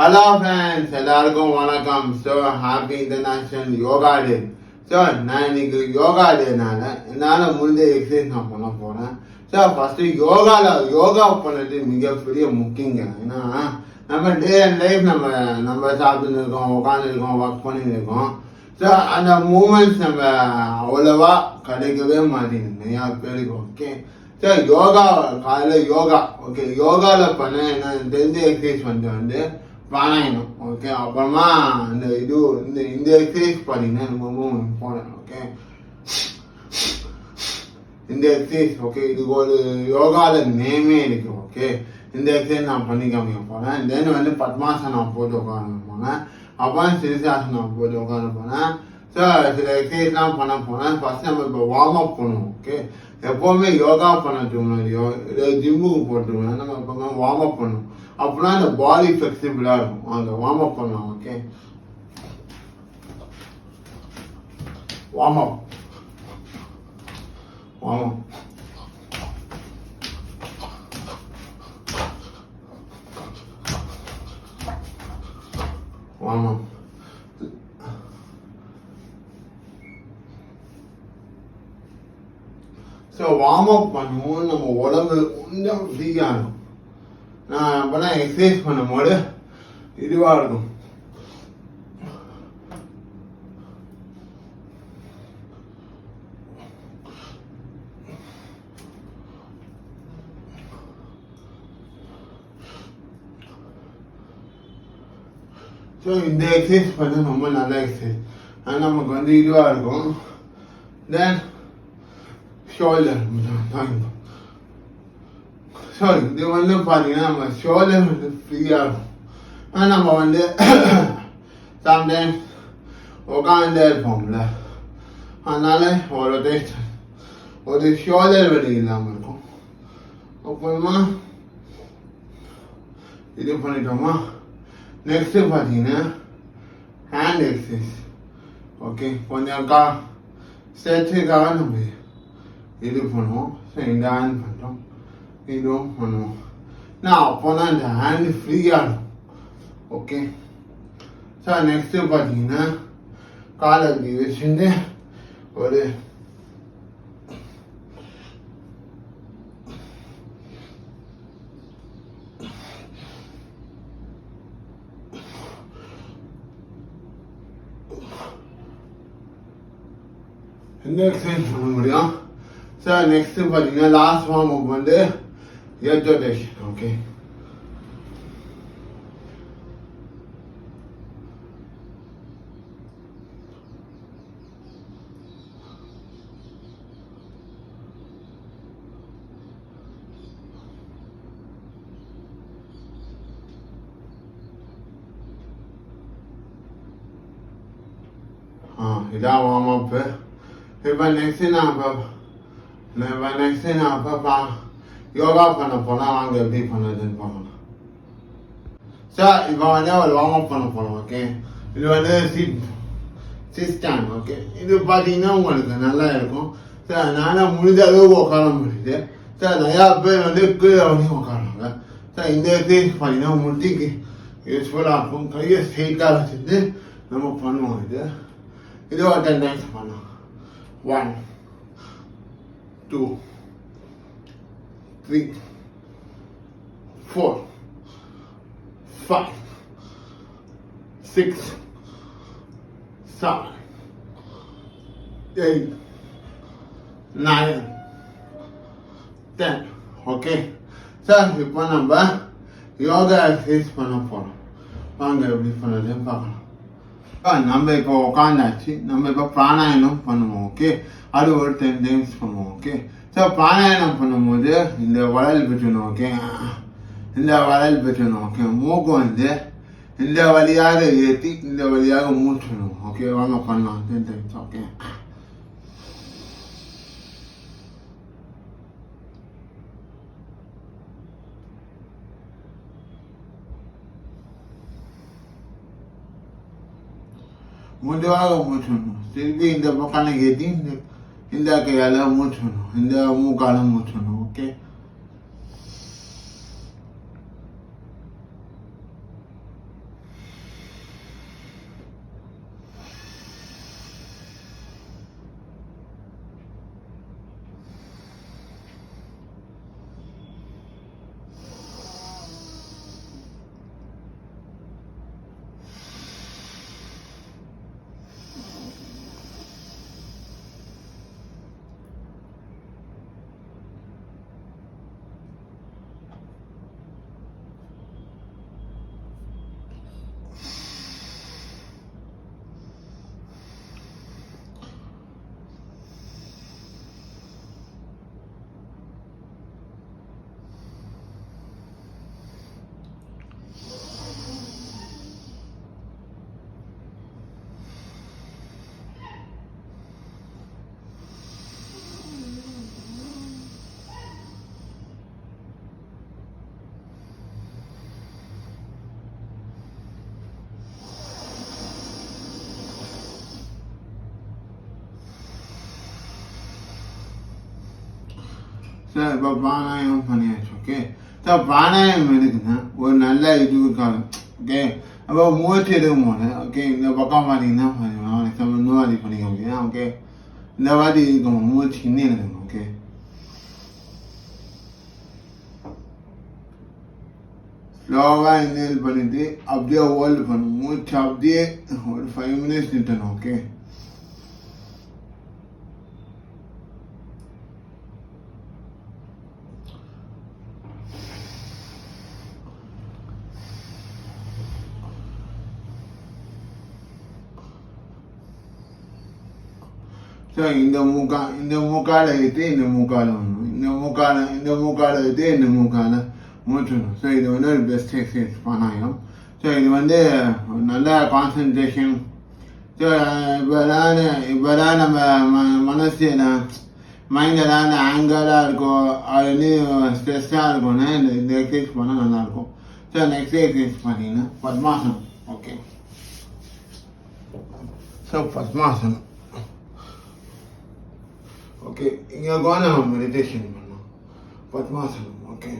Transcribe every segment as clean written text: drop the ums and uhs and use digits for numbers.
Hello friends, எல்லாருக்கும் வணக்கம். So happy international yoga டே. So நான் இன்னைக்கு யோகா டேனால என்னால் முடிஞ்ச எக்ஸசைஸ் நான் பண்ண போகிறேன். ஸோ ஃபஸ்ட்டு யோகா பண்ணுறது மிகப்பெரிய முக்கியங்க. ஏன்னா நம்ம டே அண்ட் லைஃப் நம்ம சாப்பிட்டு இருக்கோம், உட்காந்துருக்கோம், ஒர்க் பண்ணிட்டு இருக்கோம். ஸோ அந்த மூமெண்ட்ஸ் நம்ம அவ்வளோவா கிடைக்கவே மாட்டேங்குது நிறையா பேருக்கு. ஓகே, ஸோ காலையில் யோகா. ஓகே, யோகாவில் பண்ண என்ன தெரிஞ்ச எக்ஸசைஸ் வந்து பிராணாயாமம். ஓகே, அப்புறமா இந்த எக்ஸசைஸ் பார்த்தீங்கன்னா ரொம்ப இம்பார்ட்டன்ட். ஓகே, இந்த எக்ஸசைஸ். ஓகே, இதுக்கு ஒரு யோகாவில் நேமே இருக்கு. ஓகே, இந்த எக்ஸசைஸ் நான் பண்ணி காமிக்க போகிறேன். தென் வந்து பத்மாசனம் போட்டு உட்காந்து போனேன், அப்புறம் சிறுசாசனம் போட்டு உட்காந்து போனேன். ஸோ சில எக்ஸசைஸ்லாம் பண்ண போனேன். ஃபர்ஸ்ட் நம்ம இப்போ வார்ம் அப் பண்ணுவோம். ஓகே, எப்போவுமே யோகா பண்ணதுக்கு முன்னாடியோ இல்லை ஜிம்முக்கு போட்டுருவோம், நம்ம எப்போவுமே வார்ம் அப் பண்ணணும். அப்படின்னா அந்த பாடி ஃப்ளெக்சிபிளாக இருக்கும். அந்த வார்ம் அப் பண்ணலாம். Okay, warm up warm up warm up. So warm up பண்ணும்போது நம்ம உடம்பு கொஞ்சம் ஃப்ரீயாக இருக்கும். நான் அப்போலாம் எக்ஸசைஸ் பண்ணும்போது இதுவாக இருக்கும். ஸோ இந்த எக்ஸசைஸ் பண்ண ரொம்ப நல்ல எக்ஸசைஸ். ஆனால் நமக்கு வந்து இதுவாக இருக்கும். தென் ஷோல்டர். சாரி, இது வந்து பார்த்தீங்கன்னா நம்ம ஷோல்டர் வந்து ஃப்ரீயாக இருக்கும். ஆனால் நம்ம வந்து சம்டைம்ஸ் உட்காந்தே இருப்போம்ல, அதனால ஒரு ஷோல்டர் வலி இல்லாமல் இருக்கும். அப்புறமா இது பண்ணிட்டோமா, நெக்ஸ்ட்டு பார்த்தீங்கன்னா ஹேண்ட் எக்ஸசைஸ். ஓகே, கொஞ்சம் ஸ்ட்ரெச்சுக்காக நம்ம இது பண்ணுவோம். ஸோ இந்த ஹேண்ட் பண்ணுறோம், இதுவும் பண்ணுவோம். நான் அப்போ தான் இந்த ஹேண்டு ஃப்ரீயாக இருக்கும். ஓகே, ஸோ நெக்ஸ்ட்டு பார்த்தீங்கன்னா காலை இப்படி வச்சுட்டு ஒரு இந்த எக்ஸசைஸ் பண்ண முடியும். ஸோ நெக்ஸ்ட்டு பார்த்தீங்கன்னா லாஸ்ட் வார்ம் அப் வந்து ஹெட் ரொட்டேஷன். ஓகே, இதான் வார்ம் அப்பு. இப்போ நெக்ஸ்ட்டு நான் இப்போ யோகா பண்ண போனால் வாங்க எப்படி பண்ணுறதுன்னு பார்க்கலாம். சார் இப்போ வந்து ஒரு வார்ம் அப் பண்ண போகிறோம். ஓகே, இது வந்து சிட் ஸ்டாண்ட். ஓகே, இது பார்த்தீங்கன்னா உங்களுக்கு நல்லா இருக்கும். சார் அதனால் முடிஞ்ச அளவுக்கு உட்கார முடியுது. சார் நிறையா பேர் வந்து கீழே வந்து உட்காருவாங்க. சார் இந்த எக்ஸசைஸ் பார்த்தீங்கன்னா முட்டிக்கு யூஸ்ஃபுல்லாக இருக்கும். கையை ஸ்ட்ரெயிட்டாக வச்சுட்டு நம்ம பண்ணுவோம். இது ஒரு 10 times பண்ணலாம். 1 2 3 4 5 6 7 8 9 10. ஓகே சார், இப்போ நம்ம யோகா எக்ஸசைஸ் பண்ண போகிறோம். வாங்க எப்படி பண்ணுறதுன்னு பார்க்கலாம். நம்ம இப்போ உட்காந்தாச்சு. நம்ம இப்போ பிராணாயாமம் பண்ணுவோம். ஓகே, அது ஒரு 10 times பண்ணுவோம். ஓகே, ஸோ பிராணாயாமம் பண்ணும்போது இந்த வளையல் பிடிச்சணும். ஓகே, இந்த வளையல் பிடிச்சணும். ஓகே, மூக்கு வந்து இந்த வழியாக ஏற்றி இந்த வழியாக மூச்சணும். ஓகே, வாங்க பண்ணலாம் 10 times. ஓகே, முடிவாக மூச்சணும். திருப்பி இந்த பக்கம் ஏற்றி இந்த கையால் மூச்சணும், இந்த மூக்கால மூச்சணும். ஓகே, ஸோ இப்போ பிராணாயம் பண்ணியாச்சு. ஓகே, ஸோ பிராணாயம் இருக்குன்னா ஒரு நல்ல இதுக்காக. ஓகே, அப்போ மூச்சு எடுக்கும் போது ஓகே இந்த பக்கம் பார்த்தீங்கன்னா இன்னும் வாதி பண்ணிக்க முடியும். ஓகே, இந்த வாதி இருக்கும் மூச்சு இன்னும் எடுக்கணும். ஓகே, ஸ்லோவாக இன்ஹேல் பண்ணிட்டு அப்படியே ஹோல்டு பண்ணணும். மூச்சு அப்படியே ஒரு 5 minutes நிட்டணும். ஓகே, ஸோ இந்த மூக்கால வைத்து இந்த மூக்கால வரணும், இந்த மூக்கால வைத்து இந்த மூக்கால மூச்சணும். ஸோ இது வந்து ஒரு பெஸ்ட் எக்ஸசைஸ் பிராணாயம். ஸோ இது வந்து நல்ல கான்சன்ட்ரேஷன். ஸோ இப்போதான் நம்ம மனசு மைண்ட் ஏதாவது ஆங்கராக இருக்கும், அது வந்து ஸ்ட்ரெஸ்ஸாக இருக்கும்னா இந்த எக்ஸசைஸ் பண்ணால் நல்லாயிருக்கும். ஸோ நெக்ஸ்ட் எக்ஸசைஸ் பார்த்தீங்கன்னா பத்மாசனம். ஓகே, ஸோ பத்மாசனம். ஓகே, இங்கே நம்ம மெடிடேஷன் பண்ணோம் பத்மாசனம். ஓகே,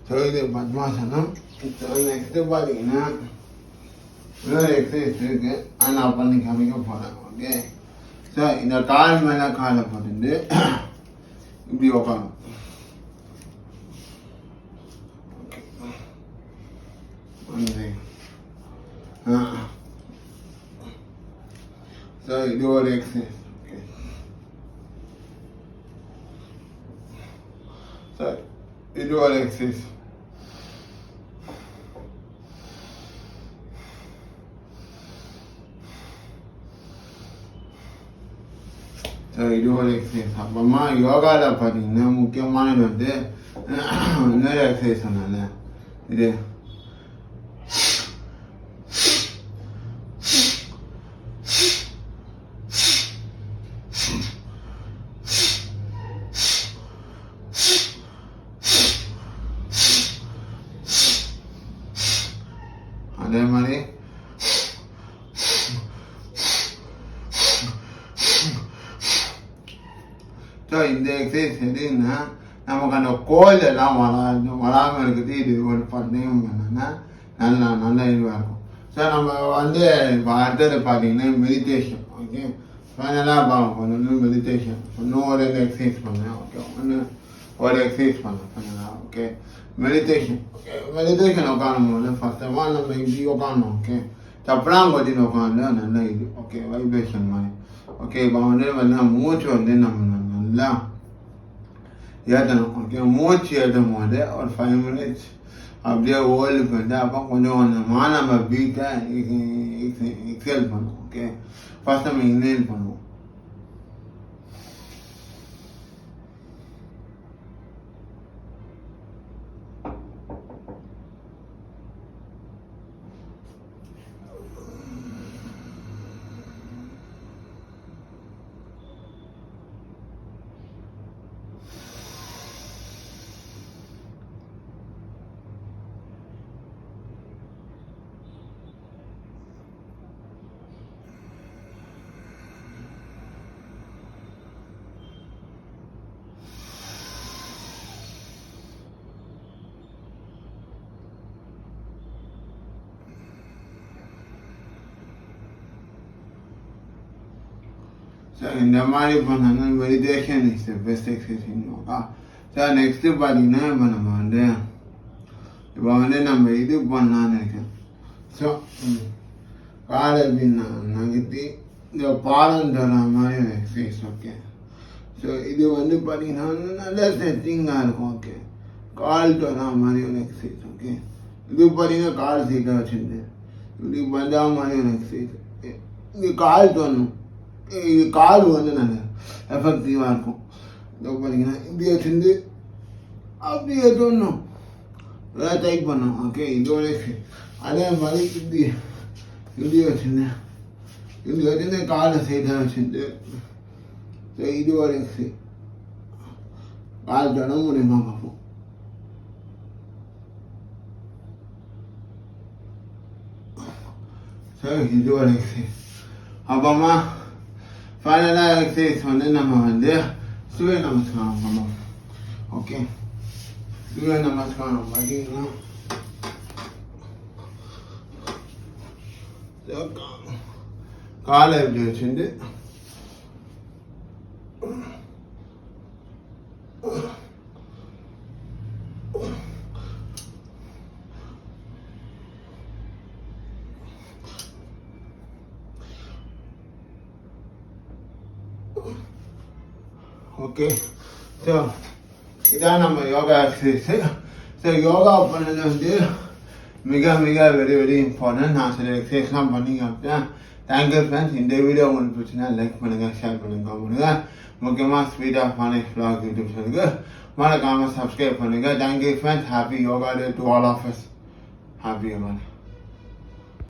ஸோ இது பத்மாசனம். நெக்ஸ்ட்டு பார்த்தீங்கன்னா இன்னொரு எக்ஸசைஸ் இருக்குது, அது நான் பண்ணி காமிக்க போகிறேன். ஓகே, ஸோ இந்த கால் மேலே காலை போட்டுட்டு இப்படி உட்காரணும். ஓகே, ஸோ இது ஒரு எக்ஸசைஸ். ஓகே, ஸோ இது ஒரு எக்ஸசைஸ். ஸோ இது ஒரு எக்ஸசைஸ். அப்புறமா யோகாவில் பார்த்தீங்கன்னா முக்கியமானது வந்து இன்னொரு எக்ஸசைஸ் சொன்னால இது அதே மாதிரி ஸோ இந்த எக்ஸசைஸ் எதுன்னா நமக்கு அந்த கோல் எல்லாம் வராமல் இருக்குது. இது ஒரு பந்தயம் பண்ணோன்னா நல்ல இதுவாக இருக்கும். ஸோ நம்ம வந்து இப்போ அடுத்தது பார்த்தீங்கன்னா மெடிடேஷன். ஓகே, ஃபைனலாக பார்க்க போகணும் மெடிடேஷன். இன்னும் ஒரு எக்ஸசைஸ் பண்ணேன். ஓகே, ஒரு எக்ஸசைஸ் பண்ணேன் ஃபைனலாக. Okay, meditation. ஓகே, மெடிடேஷன் உட்காரும் போது ஃபர்ஸ்ட் ஆஃப் ஆல் நம்ம இப்படி உட்காரணும். ஓகே, தப்பலாம் கொட்டின்னு உட்காந்து நல்ல இது. ஓகே, வைப்ரேஷன் மாதிரி. ஓகே, இப்போ வந்து மூச்சு வந்து நம்ம நல்லா ஏற்றணும். ஓகே, மூச்சு ஏற்றும் போது ஒரு 5 minutes அப்படியே ஹோல்டு பண்ணிட்டு அப்போ கொஞ்சம் கொஞ்சமாக நம்ம பீட்டை எக்ஸேல் பண்ணுவோம். ஓகே, ஃபர்ஸ்ட் நம்ம இன்ஹேல் பண்ணுவோம். ஸோ இந்த மாதிரி பண்ணாங்க. Meditation is the best exercise yoga. So next பார்த்தீங்கன்னா இப்போ நம்ம இது பண்ணலான்னு இருக்கேன். ஸோ காலை எப்படின்னா நகர்த்தி இந்த பாலம் தர மாதிரி ஒரு எக்ஸசைஸ். ஓகே, ஸோ இது வந்து பார்த்தீங்கன்னா நல்ல செட்டிங்காக இருக்கும். ஓகே, கால் தர மாதிரி ஒரு எக்ஸசைஸ். ஓகே, இது பார்த்தீங்கன்னா கால் சீட்டாக வச்சுருந்து இப்படி பந்தா மாதிரி ஒரு எக்ஸசைஸ். இது கால் தரணும். இது கால் வந்து நல்ல எஃபெக்டிவாக இருக்கும். இதோ பார்த்தீங்கன்னா இப்படி வச்சுருந்து அப்படியே தோணும் டைப் பண்ணோம். ஓகே, இதோட அதே மாதிரி இப்படி வச்சுருந்து காலை சைடாக வச்சுருந்து இதோட கால் தட முடியுமா பார்ப்போம். ஸோ இது ஒரு எக்ஸசைஸ். அப்புறமா ஃபைனலாக எக்ஸசைஸ் வந்து நம்ம வந்து சூரிய நமஸ்காரம் பண்ணுவோம். ஓகே, சூரிய நமஸ்காரம் பார்த்தீங்கன்னா காலை எப்படி வச்சுட்டு ஓகே. ஸோ இதான் நம்ம யோகா எக்ஸசைஸு. ஸோ யோகா பண்ணது வந்து மிக மிக வெரி வெரி இம்பார்ட்டன்ட். நான் சில எக்ஸசைஸ்லாம் பண்ணி காமிட்டேன். Thank you friends. இந்த வீடியோ உங்களுக்கு பிடிச்சினா லைக் பண்ணுங்கள், ஷேர் பண்ணுங்கள், கமெண்ட் பண்ணுங்கள். முக்கியமாக sweet of phoenix vlog YouTube சேனலுக்கு மறக்காமல் சப்ஸ்கிரைப் பண்ணுங்கள். Thank you friends. Happy yoga day to all of us. Happy yoga day.